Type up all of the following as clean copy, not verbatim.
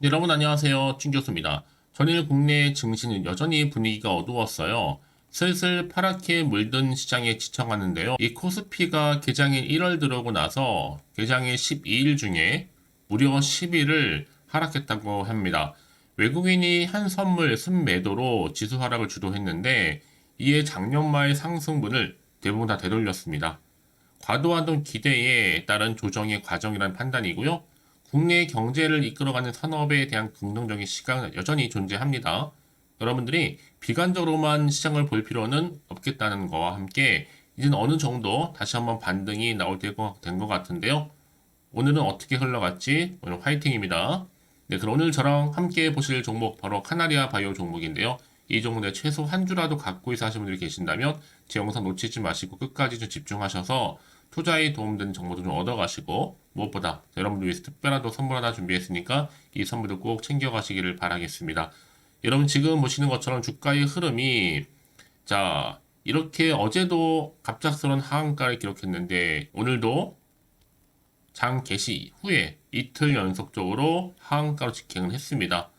네, 여러분 안녕하세요. чин 교수입니다. 전일 국내 증시는 여전히 분위기가 어두웠어요. 슬슬 파랗게 물든 시장에 지쳐가는데요. 이 코스피가 개장인 1월 들어오고 나서 개장일 12일 중에 무려 10일을 하락했다고 합니다. 외국인이 한 선물 순매도로 지수 하락을 주도했는데 이에 작년 말 상승분을 대부분 다 되돌렸습니다. 과도한 기대에 따른 조정의 과정이라는 판단이고요. 국내 경제를 이끌어가는 산업에 대한 긍정적인 시각은 여전히 존재합니다. 여러분들이 비관적으로만 시장을 볼 필요는 없겠다는 거와 함께 이제는 어느 정도 다시 한번 반등이 나올 때가 된 것 같은데요. 오늘은 어떻게 흘러갔지? 오늘 화이팅입니다. 네, 그럼 오늘 저랑 함께 보실 종목 바로 카나리아 바이오 종목인데요. 이 종목에 최소 한 주라도 갖고 있어 하시는 분들이 계신다면 제 영상 놓치지 마시고 끝까지 좀 집중하셔서 투자에 도움되는 정보도 좀 얻어가시고 무엇보다 여러분들 위해서 특별한 또 선물 하나 준비했으니까 이 선물도 꼭 챙겨가시기를 바라겠습니다. 여러분 지금 보시는 것처럼 주가의 흐름이 자 이렇게 어제도 갑작스러운 하한가를 기록했는데 오늘도 장 개시 후에 이틀 연속적으로 하한가로 직행을 했습니다.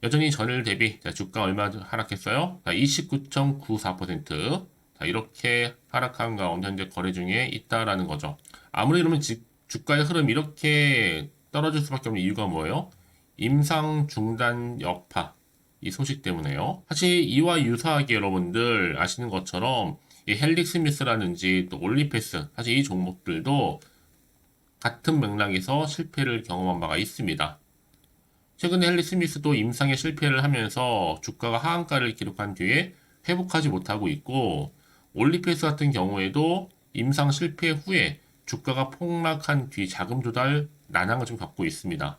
여전히 전일 대비 주가 얼마 하락했어요? 29.94%. 이렇게 하락한 가운데 현재 거래 중에 있다라는 거죠. 아무리 이러면 주가의 흐름이 이렇게 떨어질 수밖에 없는 이유가 뭐예요? 임상 중단 여파 이 소식 때문에요. 사실 이와 유사하게 여러분들 아시는 것처럼 이 헬릭 스미스라든지 또 올리패스 사실 이 종목들도 같은 맥락에서 실패를 경험한 바가 있습니다. 최근에 헬리 스미스도 임상에 실패를 하면서 주가가 하한가를 기록한 뒤에 회복하지 못하고 있고 올리페스 같은 경우에도 임상 실패 후에 주가가 폭락한 뒤 자금 조달 난항을 좀 겪고 있습니다.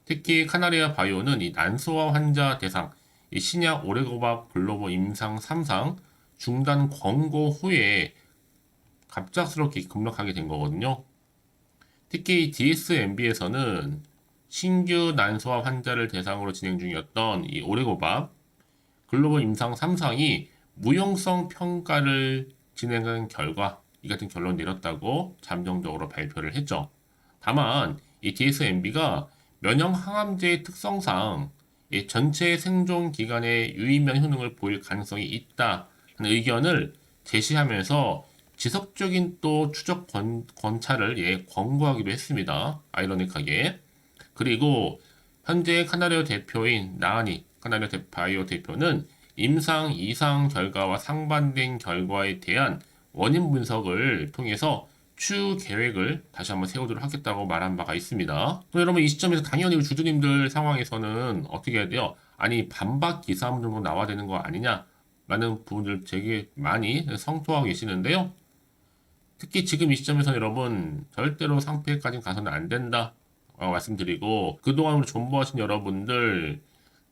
특히 카나리아 바이오는 이 난소화 환자 대상 이 신약 오레고밥 글로벌 임상 3상 중단 권고 후에 갑작스럽게 급락하게 된 거거든요. 특히 DSMB에서는 신규 난소화 환자를 대상으로 진행 중이었던 이 오레고밥 글로벌 임상 3상이 무용성 평가를 진행한 결과 이 같은 결론을 내렸다고 잠정적으로 발표를 했죠. 다만 이 DSMB가 면역 항암제의 특성상 이 전체 생존 기간에 유의면 효능을 보일 가능성이 있다는 의견을 제시하면서 지속적인 또 추적 관찰을 권고하기도 했습니다. 아이러닉하게. 그리고 현재 카나리오 대표인 나하니 카나리오 바이오 대표는 임상 이상 결과와 상반된 결과에 대한 원인 분석을 통해서 추후 계획을 다시 한번 세우도록 하겠다고 말한 바가 있습니다. 그럼 여러분 이 시점에서 당연히 주주님들 상황에서는 어떻게 해야 돼요? 아니 반박 기사문 정도 나와야 되는 거 아니냐? 라는 부분들 되게 많이 성토하고 계시는데요. 특히 지금 이 시점에서 여러분 절대로 상패까지 가서는 안 된다 말씀드리고 그동안 존버하신 여러분들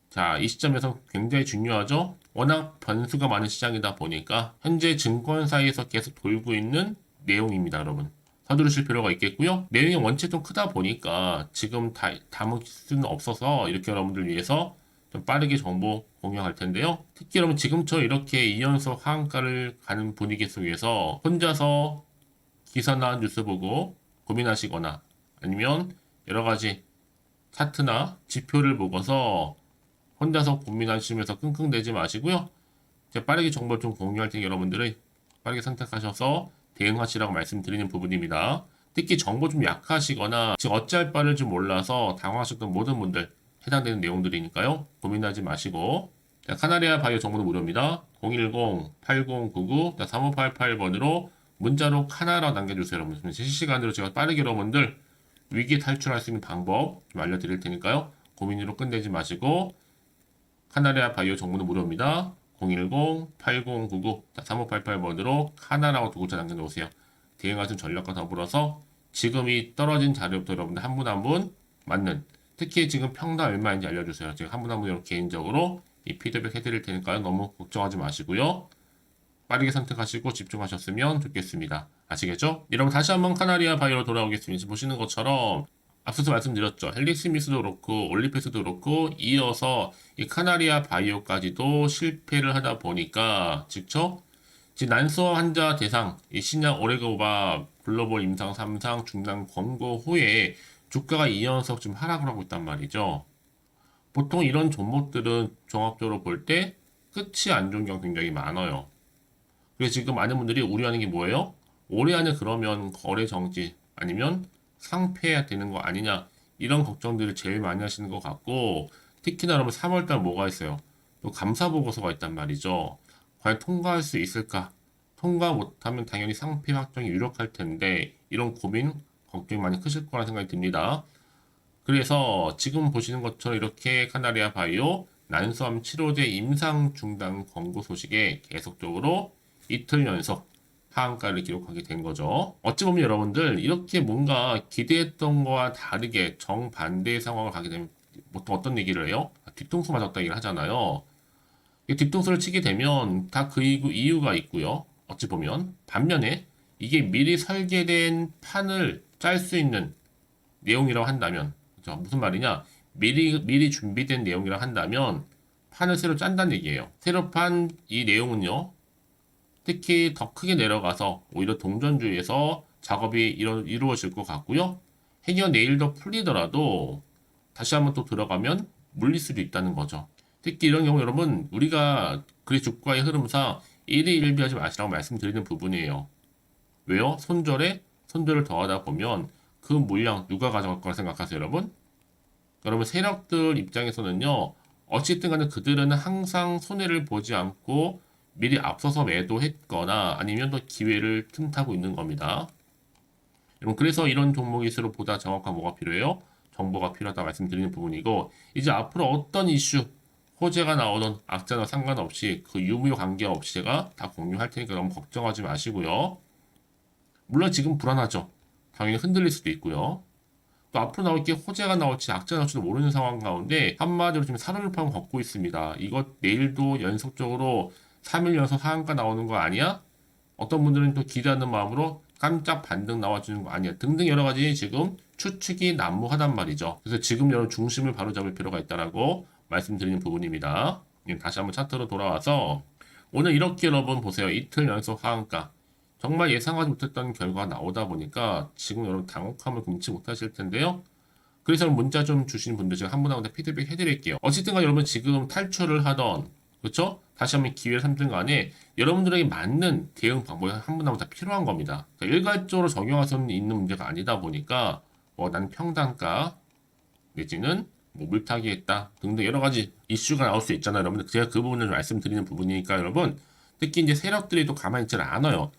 자, 이 시점에서 굉장히 중요하죠. 워낙 변수가 많은 시장이다 보니까 현재 증권사에서 계속 돌고 있는 내용입니다, 여러분. 서두르실 필요가 있겠고요. 내용이 원체 좀 크다 보니까 지금 다 담을 수는 없어서 이렇게 여러분들 위해서 좀 빠르게 정보 공유할 텐데요. 특히 여러분 지금처럼 이렇게 2연속 하한가를 가는 분위기 속에서 혼자서 기사나 뉴스 보고 고민하시거나 아니면 여러 가지 차트나 지표를 보고서 혼자서 고민하시면서 끙끙대지 마시고요. 제가 빠르게 정보를 좀 공유할 테니 여러분들은 빠르게 선택하셔서 대응하시라고 말씀드리는 부분입니다. 특히 정보 좀 약하시거나 지금 어찌할 바를 좀 몰라서 당황하셨던 모든 분들 해당되는 내용들이니까요. 고민하지 마시고 자, 카나리아 바이오 정보는 무료입니다. 010-8099-3588번으로 문자로 카나라 남겨주세요. 여러분 실시간으로 제가 빠르게 여러분들 위기 탈출할 수 있는 방법 좀 알려드릴 테니까요. 고민으로 끝내지 마시고 카나리아 바이오 정보는 무료입니다. 010-8099-3588번으로 카나라고 두 글자 남겨놓으세요. 대응하신 전략과 더불어서 지금 이 떨어진 자료부터 여러분들 한 분 한 분 맞는 특히 지금 평당 얼마인지 알려주세요. 제가 한 분 한 분 개인적으로 이 피드백 해드릴 테니까요. 너무 걱정하지 마시고요. 빠르게 선택하시고 집중하셨으면 좋겠습니다. 아시겠죠? 여러분 다시 한번 카나리아 바이오로 돌아오겠습니다. 지금 보시는 것처럼 앞서서 말씀드렸죠. 헬릭 스미스도 그렇고 올리페스도 그렇고 이어서 이 카나리아 바이오까지도 실패를 하다 보니까 즉죠? 지금 난소화 환자 대상 이 신약 오레고바 글로벌 임상 3상 중단 권고 후에 주가가 2연속 지금 하락을 하고 있단 말이죠. 보통 이런 종목들은 종합적으로 볼 때 끝이 안 좋은 경우 굉장히 많아요. 그래서 지금 많은 분들이 우려하는 게 뭐예요? 올해 안에 그러면 거래 정지 아니면 상폐해야 되는 거 아니냐, 이런 걱정들을 제일 많이 하시는 것 같고, 특히나 여러분 3월달 뭐가 있어요? 또 감사 보고서가 있단 말이죠. 과연 통과할 수 있을까? 통과 못하면 당연히 상폐 확정이 유력할 텐데, 이런 고민 걱정이 많이 크실 거라 생각이 듭니다. 그래서 지금 보시는 것처럼 이렇게 카나리아 바이오 난소암 치료제 임상 중단 권고 소식에 계속적으로 이틀 연속 하한가를 기록하게 된 거죠. 어찌 보면 여러분들 이렇게 뭔가 기대했던 거와 다르게 정반대의 상황을 가게 되면 보통 어떤 얘기를 해요? 뒤통수 맞았다 얘기를 하잖아요. 뒤통수를 치게 되면 다 그 이유가 있고요. 어찌 보면 반면에 이게 미리 설계된 판을 짤 수 있는 내용이라고 한다면, 그죠? 무슨 말이냐? 미리 준비된 내용이라고 한다면 판을 새로 짠다는 얘기예요. 새로 판 이 내용은요, 특히 더 크게 내려가서 오히려 동전주의에서 작업이 이루어질 것 같고요. 행여 내일 더 풀리더라도 다시 한번 또 들어가면 물릴 수도 있다는 거죠. 특히 이런 경우 여러분, 우리가 그래 주가의 흐름상 일희일비하지 마시라고 말씀드리는 부분이에요. 왜요? 손절을 더하다 보면 그 물량 누가 가져갈 거라 생각하세요, 여러분? 여러분, 세력들 입장에서는요, 어쨌든 간에 그들은 항상 손해를 보지 않고 미리 앞서서 매도했거나 아니면 또 기회를 틈타고 있는 겁니다. 여러분, 그래서 이런 종목일수록 보다 정확한 뭐가 필요해요? 정보가 필요하다 말씀드리는 부분이고, 이제 앞으로 어떤 이슈, 호재가 나오던 악재나 상관없이 그 유무효 관계없이 제가 다 공유할 테니까 너무 걱정하지 마시고요. 물론 지금 불안하죠. 당연히 흔들릴 수도 있고요. 또 앞으로 나올 게 호재가 나올지 악재가 나올지도 모르는 상황 가운데 한마디로 지금 살얼음판 걷고 있습니다. 이것 내일도 연속적으로 3일 연속 하한가 나오는 거 아니야? 어떤 분들은 또 기대하는 마음으로 깜짝 반등 나와주는 거 아니야? 등등 여러 가지 지금 추측이 난무하단 말이죠. 그래서 지금 여러 중심을 바로잡을 필요가 있다라고 말씀드리는 부분입니다. 다시 한번 차트로 돌아와서 오늘 이렇게 여러분 보세요. 이틀 연속 하한가. 정말 예상하지 못했던 결과가 나오다 보니까 지금 여러분 당혹함을 금치 못하실 텐데요. 그래서 문자 좀 주신 분들 제가 한 분 한 분 피드백 해드릴게요. 어쨌든 여러분 지금 탈출을 하던, 그렇죠? 다시 한번 기회를 삼든 간에 여러분들에게 맞는 대응 방법이 한 분 한 분 다 필요한 겁니다. 그러니까 일괄적으로 적용할 수 있는 문제가 아니다 보니까 난 평단가 내지는 뭐 물타기 했다 등등 여러 가지 이슈가 나올 수 있잖아요. 여러분들 제가 그 부분을 말씀드리는 부분이니까 여러분, 특히 이제 세력들이 또 가만히 있지 않아요.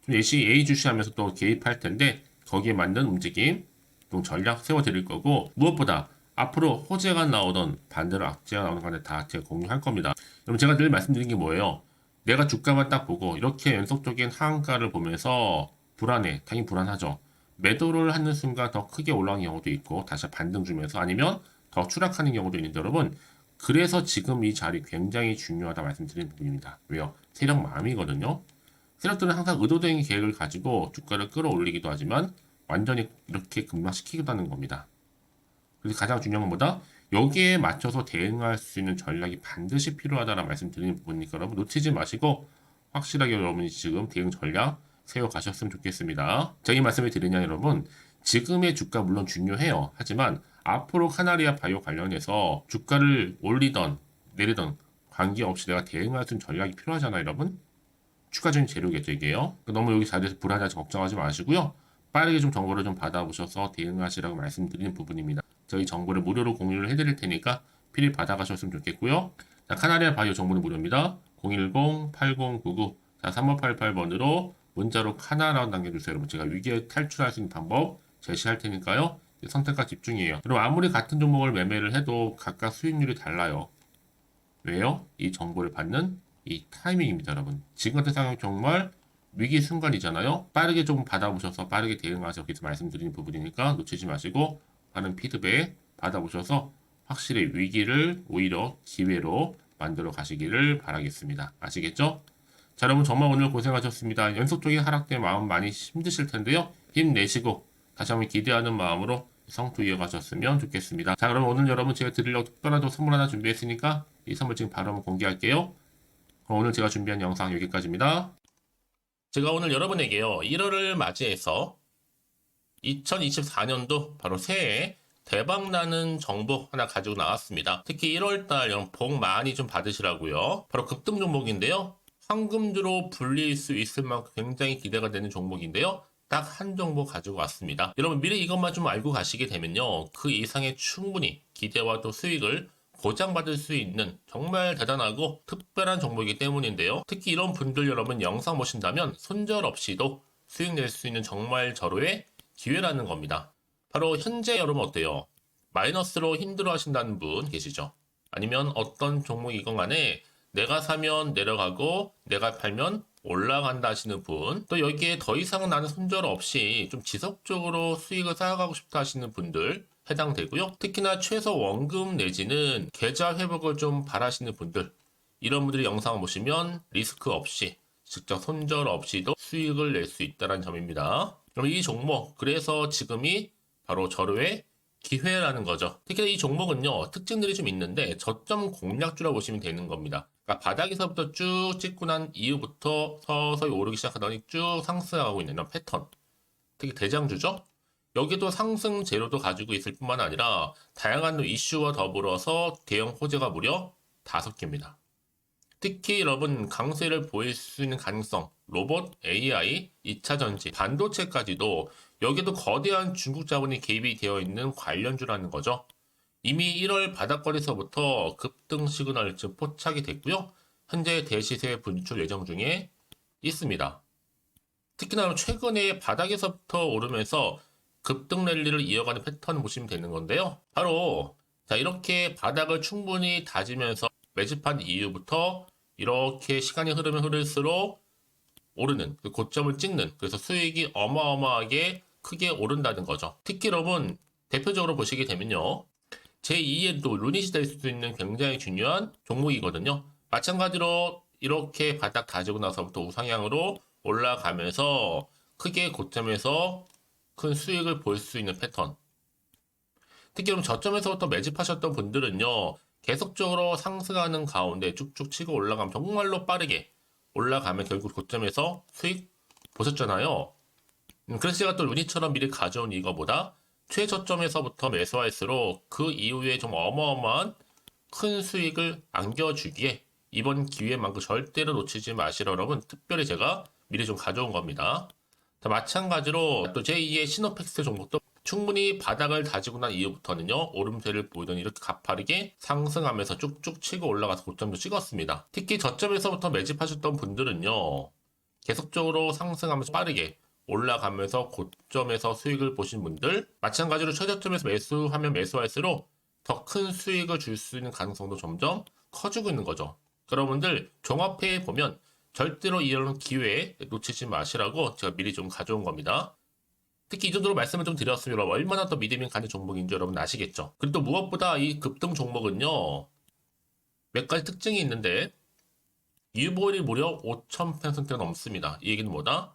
좀 예의주시하면서 또 개입할 텐데 거기에 맞는 움직임, 또 전략 세워드릴 거고, 무엇보다 앞으로 호재가 나오던 반대로 악재가 나오는 간에 다 제가 공유할 겁니다. 여러분, 제가 늘 말씀드린 게 뭐예요? 내가 주가만 딱 보고 이렇게 연속적인 하한가를 보면서 불안해. 당연히 불안하죠. 매도를 하는 순간 더 크게 올라가는 경우도 있고 다시 반등 주면서, 아니면 더 추락하는 경우도 있는데 여러분, 그래서 지금 이 자리 굉장히 중요하다 말씀드리는 부분입니다. 왜요? 세력 마음이거든요. 세력들은 항상 의도된 계획을 가지고 주가를 끌어올리기도 하지만 완전히 이렇게 급락시키기도 하는 겁니다. 그래서 가장 중요한 건 뭐다? 여기에 맞춰서 대응할 수 있는 전략이 반드시 필요하다라는 말씀드리는 부분이니까 여러분 놓치지 마시고 확실하게 여러분이 지금 대응 전략 세워 가셨으면 좋겠습니다. 제가 이 말씀을 드리냐 여러분, 지금의 주가 물론 중요해요. 하지만 앞으로 카나리아 바이오 관련해서 주가를 올리던 내리던 관계없이 내가 대응할 수 있는 전략이 필요하잖아요, 여러분. 추가적인 재료겠죠, 이게요. 너무 여기 자리에서 불안하지 걱정하지 마시고요. 빠르게 좀 정보를 좀 받아보셔서 대응하시라고 말씀드리는 부분입니다. 저희 정보를 무료로 공유를 해드릴 테니까 필히 받아가셨으면 좋겠고요. 자, 카나리아 바이오 정보는 무료입니다. 010-8099-3588번으로 문자로 카나라고 남겨주세요. 여러분, 제가 위기에 탈출할 수 있는 방법 제시할 테니까요. 선택과 집중이에요. 여러분, 아무리 같은 종목을 매매를 해도 각각 수익률이 달라요. 왜요? 이 정보를 받는 이 타이밍입니다, 여러분. 지금 같은 상황이 정말 위기 순간이잖아요. 빠르게 좀 받아보셔서 빠르게 대응하세요. 여기서 말씀드리는 부분이니까 놓치지 마시고 많은 피드백 받아보셔서 확실히 위기를 오히려 기회로 만들어 가시기를 바라겠습니다. 아시겠죠? 자, 여러분 정말 오늘 고생하셨습니다. 연속적인 하락 때 마음 많이 힘드실 텐데요. 힘내시고 다시 한번 기대하는 마음으로 성투 이어가셨으면 좋겠습니다. 자, 그럼 오늘 여러분 제가 드리려고 특별한 선물 하나 준비했으니까 이 선물 지금 바로 한번 공개할게요. 그럼 오늘 제가 준비한 영상 여기까지입니다. 제가 오늘 여러분에게요, 1월을 맞이해서 2024년도 바로 새해 대박나는 정보 하나 가지고 나왔습니다. 특히 1월달 여러분 복 많이 좀 받으시라고요. 바로 급등 종목인데요. 황금주로 불릴 수 있을 만큼 굉장히 기대가 되는 종목인데요. 딱 한 종목 가지고 왔습니다. 여러분 미리 이것만 좀 알고 가시게 되면요. 그 이상의 충분히 기대와 또 수익을 보장받을 수 있는 정말 대단하고 특별한 종목이기 때문인데요. 특히 이런 분들 여러분 영상 보신다면 손절 없이도 수익 낼 수 있는 정말 절호의 기회라는 겁니다. 바로 현재 여러분 어때요? 마이너스로 힘들어 하신다는 분 계시죠? 아니면 어떤 종목이건 간에 내가 사면 내려가고 내가 팔면 올라간다 하시는 분, 또 여기에 더 이상 나는 손절 없이 좀 지속적으로 수익을 쌓아가고 싶다 하시는 분들 해당되고요. 특히나 최소 원금 내지는 계좌 회복을 좀 바라시는 분들, 이런 분들이 영상을 보시면 리스크 없이 직접 손절 없이도 수익을 낼 수 있다는 점입니다. 그럼 이 종목, 그래서 지금이 바로 절호의 기회라는 거죠. 특히 이 종목은요, 특징들이 좀 있는데 저점 공략주라고 보시면 되는 겁니다. 그러니까 바닥에서부터 쭉 찍고 난 이후부터 서서히 오르기 시작하더니 쭉 상승하고 있는 이런 패턴. 특히 대장주죠. 여기도 상승 재료도 가지고 있을 뿐만 아니라 다양한 이슈와 더불어서 대형 호재가 무려 5개입니다. 특히 여러분 강세를 보일 수 있는 가능성, 로봇, AI, 2차 전지, 반도체까지도 여기도 거대한 중국 자본이 개입이 되어 있는 관련주라는 거죠. 이미 1월 바닥거리서부터 급등 시그널 즉 포착이 됐고요. 현재 대시세 분출 예정 중에 있습니다. 특히나 최근에 바닥에서부터 오르면서 급등 랠리를 이어가는 패턴을 보시면 되는 건데요. 바로 자 이렇게 바닥을 충분히 다지면서 매집한 이후부터 이렇게 시간이 흐르면 흐를수록 오르는 그 고점을 찍는, 그래서 수익이 어마어마하게 크게 오른다는 거죠. 특히 여러분 대표적으로 보시게 되면요. 제2의 또 루닛이 될 수도 있는 굉장히 중요한 종목이거든요. 마찬가지로 이렇게 바닥 다지고 나서부터 우상향으로 올라가면서 크게 고점에서 큰 수익을 볼 수 있는 패턴. 특히 그럼 저점에서부터 매집하셨던 분들은요. 계속적으로 상승하는 가운데 쭉쭉 치고 올라가면 정말로 빠르게 올라가면 결국 고점에서 수익 보셨잖아요. 그래서 제가 또 루닛처럼 미리 가져온 이거보다 최저점에서부터 매수할수록 그 이후에 좀 어마어마한 큰 수익을 안겨주기에 이번 기회만큼 절대로 놓치지 마시라 여러분 특별히 제가 미리 좀 가져온 겁니다. 자, 마찬가지로 또 제2의 시노팩스 종목도 충분히 바닥을 다지고 난 이후부터는요 오름세를 보이더니 이렇게 가파르게 상승하면서 쭉쭉 치고 올라가서 고점도 찍었습니다. 특히 저점에서부터 매집하셨던 분들은요 계속적으로 상승하면서 빠르게 올라가면서 고점에서 수익을 보신 분들, 마찬가지로 최저점에서 매수하면 매수할수록 더 큰 수익을 줄 수 있는 가능성도 점점 커지고 있는 거죠. 여러분들 종합해 보면 절대로 이런 기회에 놓치지 마시라고 제가 미리 좀 가져온 겁니다. 특히 이 정도로 말씀을 좀 드렸으면 여러분 얼마나 더 믿음이 가는 종목인지 여러분 아시겠죠? 그리고 또 무엇보다 이 급등 종목은요 몇 가지 특징이 있는데 유보율이 무려 5,000%가 넘습니다. 이 얘기는 뭐다?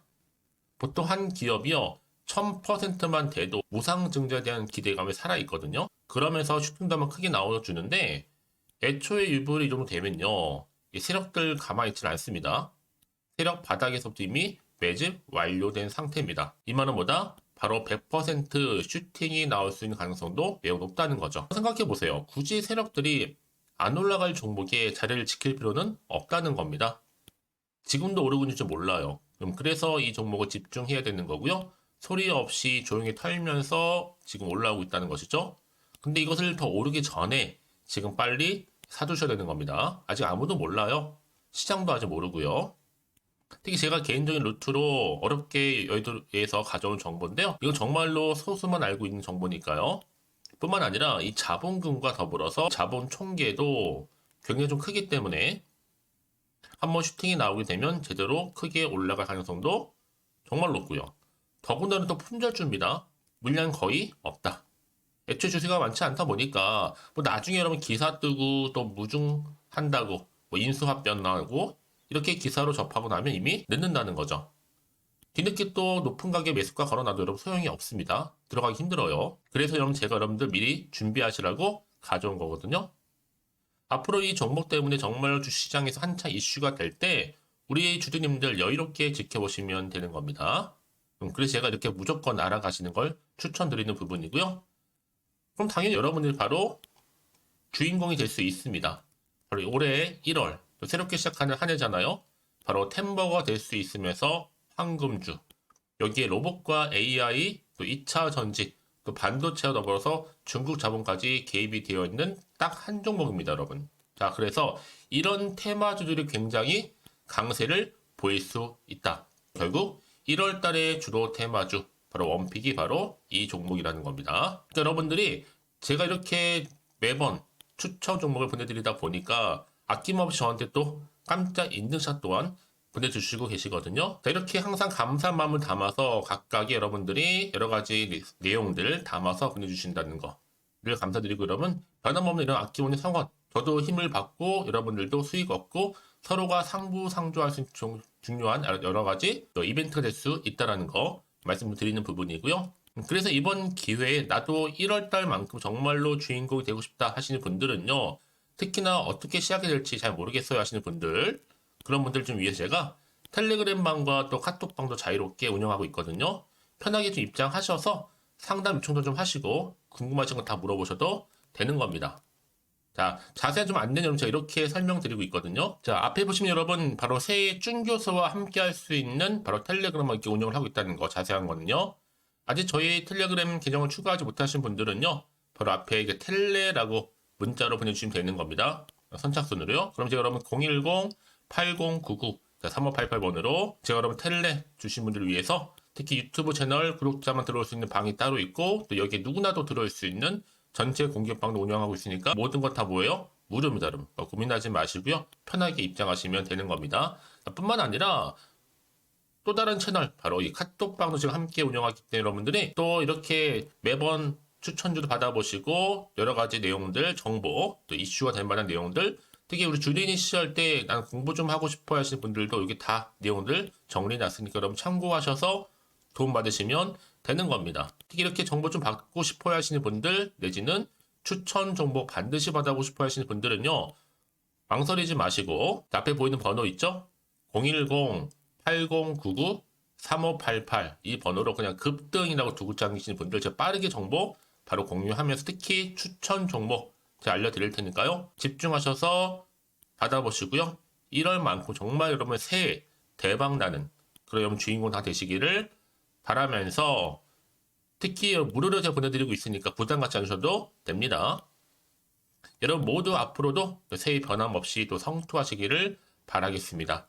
보통 한 기업이요 1000%만 돼도 무상증자에 대한 기대감이 살아있거든요. 그러면서 슈팅도 한번 크게 나와주는데 애초에 유보율이 이 정도 되면요 이 세력들 가만히 있지는 않습니다. 세력 바닥에서부터 이미 매집 완료된 상태입니다. 이 말은 뭐다? 바로 100% 슈팅이 나올 수 있는 가능성도 매우 높다는 거죠. 생각해보세요. 굳이 세력들이 안 올라갈 종목에 자리를 지킬 필요는 없다는 겁니다. 지금도 오르고 있는지 몰라요. 그래서 이 종목을 집중해야 되는 거고요. 소리 없이 조용히 털면서 지금 올라오고 있다는 것이죠. 근데 이것을 더 오르기 전에 지금 빨리 사두셔야 되는 겁니다. 아직 아무도 몰라요. 시장도 아직 모르고요. 특히 제가 개인적인 루트로 어렵게 여의도에서 가져온 정보인데요. 이건 정말로 소수만 알고 있는 정보니까요. 뿐만 아니라 이 자본금과 더불어서 자본 총계도 굉장히 좀 크기 때문에 한번 슈팅이 나오게 되면 제대로 크게 올라갈 가능성도 정말 높고요. 더군다나 또 품절주입니다. 물량 거의 없다. 애초에 주식가 많지 않다 보니까 뭐 나중에 여러분 기사 뜨고 또 무중한다고 뭐 인수합병 나고 이렇게 기사로 접하고 나면 이미 늦는다는 거죠. 뒤늦게 또 높은 가격에 매수가 걸어놔도 여러분 소용이 없습니다. 들어가기 힘들어요. 그래서 여러분 제가 여러분들 미리 준비하시라고 가져온 거거든요. 앞으로 이 종목 때문에 정말 주시장에서 한차 이슈가 될 때 우리 주주님들 여유롭게 지켜보시면 되는 겁니다. 그래서 제가 이렇게 무조건 알아가시는 걸 추천드리는 부분이고요. 그럼 당연히 여러분들이 바로 주인공이 될 수 있습니다. 바로 올해 1월 또 새롭게 시작하는 한 해잖아요. 바로 템버가 될 수 있으면서 황금주. 여기에 로봇과 AI, 또 2차 전지, 또 반도체와 더불어서 중국 자본까지 개입이 되어 있는 딱 한 종목입니다, 여러분. 자, 그래서 이런 테마주들이 굉장히 강세를 보일 수 있다. 결국 1월 달에 주로 테마주, 바로 원픽이 바로 이 종목이라는 겁니다. 그러니까 여러분들이 제가 이렇게 매번 추천 종목을 보내드리다 보니까 아낌없이 저한테 또 깜짝 인증샷 또한 보내주시고 계시거든요. 자, 이렇게 항상 감사한 마음을 담아서 각각의 여러분들이 여러 가지 내용들 담아서 보내주신다는 거를 감사드리고, 여러분 변함없는 이런 아낌없는 성원, 저도 힘을 받고 여러분들도 수익 얻고 서로가 상부상조할 수 있는 중요한 여러 가지 이벤트가 될 수 있다는 거 말씀드리는 부분이고요. 그래서 이번 기회에 나도 1월달만큼 정말로 주인공이 되고 싶다 하시는 분들은요, 특히나 어떻게 시작이 될지 잘 모르겠어요 하시는 분들, 그런 분들 좀 위해서 제가 텔레그램 방과 또 카톡방도 자유롭게 운영하고 있거든요. 편하게 좀 입장하셔서 상담 요청도 좀 하시고 궁금하신 거 다 물어보셔도 되는 겁니다. 자, 자세한 좀 안내 내용 제가 이렇게 설명드리고 있거든요. 자, 앞에 보시면 여러분 바로 새해 쭌교수와 함께 할 수 있는 바로 텔레그램을 이렇게 운영을 하고 있다는 거, 자세한 거는요. 아직 저희 텔레그램 계정을 추가하지 못하신 분들은요, 바로 앞에 이게 텔레라고 문자로 보내주시면 되는 겁니다. 선착순으로요. 그럼 제가 여러분 010-8099-3588번으로 제가 여러분 텔레 주신 분들을 위해서 특히 유튜브 채널 구독자만 들어올 수 있는 방이 따로 있고, 또 여기에 누구나도 들어올 수 있는 전체 공개방도 운영하고 있으니까 모든 것 다 뭐예요? 무료입니다, 여러분. 고민하지 마시고요. 편하게 입장하시면 되는 겁니다. 뿐만 아니라 또 다른 채널, 바로 이 카톡방도 지금 함께 운영하기 때문에 여러분들이 또 이렇게 매번 추천주도 받아보시고 여러 가지 내용들, 정보, 또 이슈가 될 만한 내용들, 특히 우리 주린이 시절 때 난 공부 좀 하고 싶어 하시는 분들도 여기 다 내용들 정리해놨으니까 여러분 참고하셔서 도움 받으시면 되는 겁니다. 특히 이렇게 정보 좀 받고 싶어 하시는 분들, 내지는 추천 정보 반드시 받아보고 싶어 하시는 분들은요, 망설이지 마시고 앞에 보이는 번호 있죠? 010-8099-3588 이 번호로 그냥 급등이라고 두고 당기시는 분들 제가 빠르게 정보 바로 공유하면서 특히 추천 종목 제가 알려드릴 테니까요. 집중하셔서 받아보시고요. 1월만큼 정말 여러분 새해 대박나는 그런 여러분 주인공 다 되시기를 바라면서, 특히 무료로 제가 보내드리고 있으니까 부담 갖지 않으셔도 됩니다. 여러분 모두 앞으로도 새해 변함없이 또 성투하시기를 바라겠습니다.